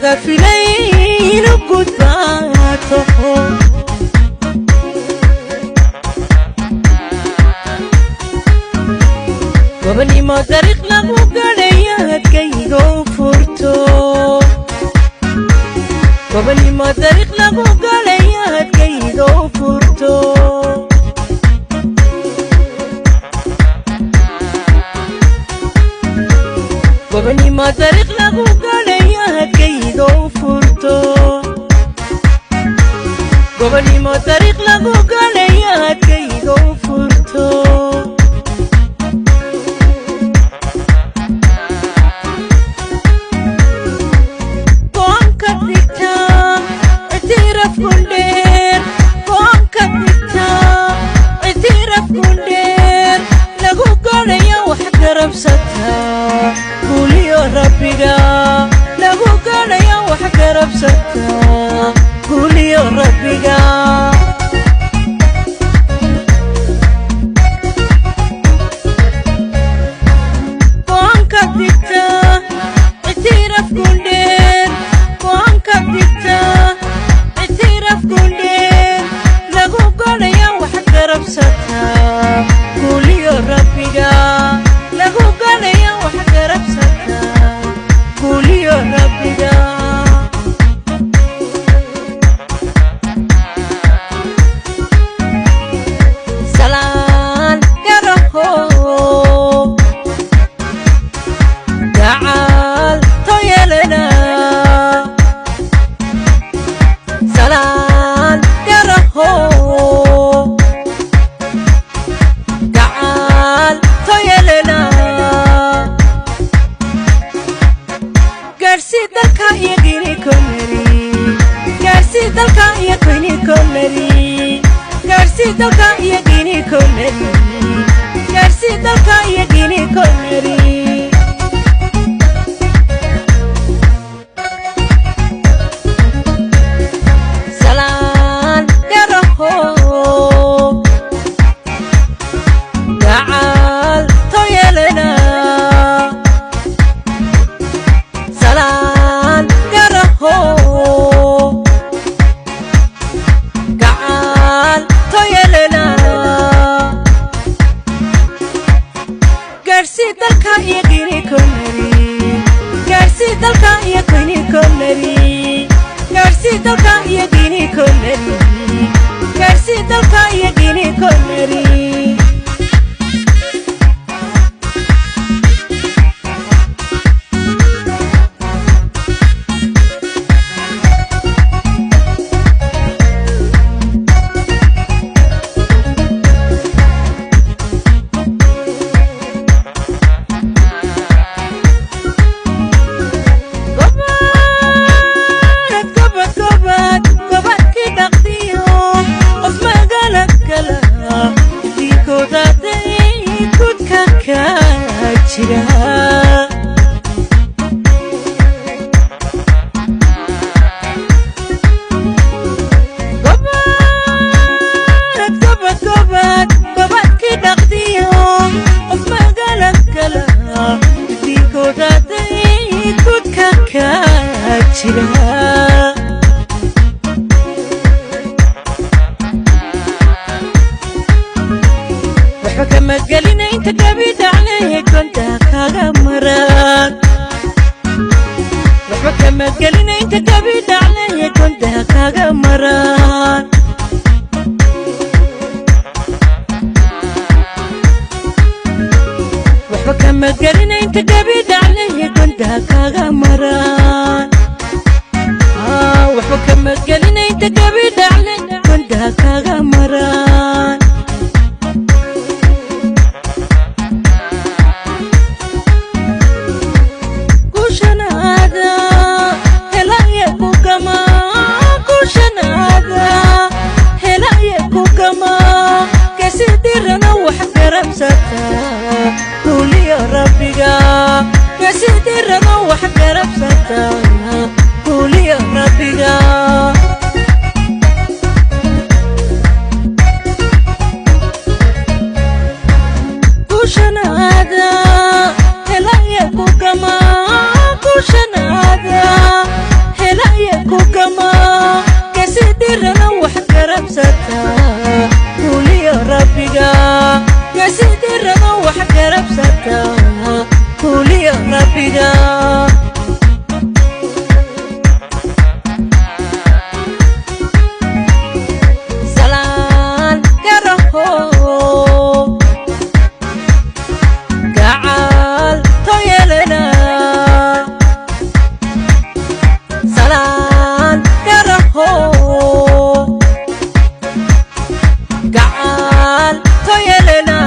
laga filay inuu gudbaato gobonimo dariiq lagu galaya hadkayga furto gobonimo dariiq lagu galaya hadkayga furto gobonimo dariiq lagu galaya hadkayga furto gobonimo dariiq lagu galaya hadkayga furto قولي ربنا لو كان يا وحكرب ستا قولي ربنا وانك ديتا اعترف كندير وانك ديتا اعترف كندير لو كان يا وحكرب ستا قولي ربنا لو كان يا وحكرب ستا قولي ربنا سلام يا رهو تعال طيلنا سلام يا رهو تعال طيلنا قرسي دلكا يقيني كمري قرسي دلكا يقيني كمري قرسي دلكا يقيني كمري قرسي دلكا يقيني كمري سلام يا رهو تعال طيلنا سلام يا رهو تعال طيلنا قرسي دلكا يقيني كمري قرسي دلكا يقيني كمري قرسي دلكا يقيني كمري قرسي دلكا يقيني كمري وحكم قالينا انت قبيد عليه كنت كاغا مراد وحكم قالينا انت قبيد عليه كنت كاغا مراد وحكم قالينا انت قبيد عليه كنت كاغا مراد وحكم قالينا انت قبيد عليه كنت كاغا مراد قولي يا ربنا يا سيدي روح قرب garabsata kuliya rabbiga gasidi rabo wax garabsata kuliya rabbiga salaan garaho gacal toyelena salaan garaho gacal toyelena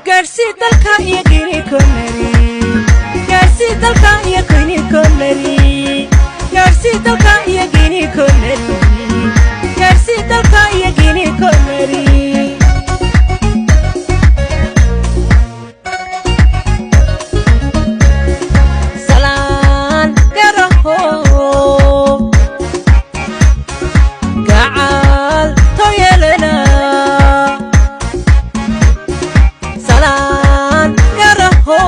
garsi dalka iyo gini konari garsi dalka iyo gini konari garsi dalka iyo gini konari garsi dalka iyo gini konari salaan garaho gacal toyelena salaan garaho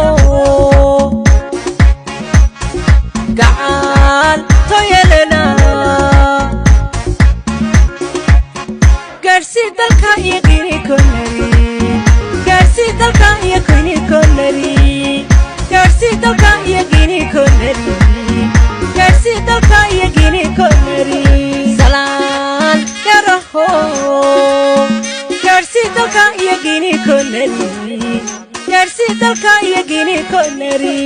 gacal toyelena garsi dalka iyo gini konari garsi dalka iyo gini konari garsi dalka iyo gini konari garsi dalka iyo gini konari salaan garaho garsi dalka iyo gini konari garsi dalka iyo gini konari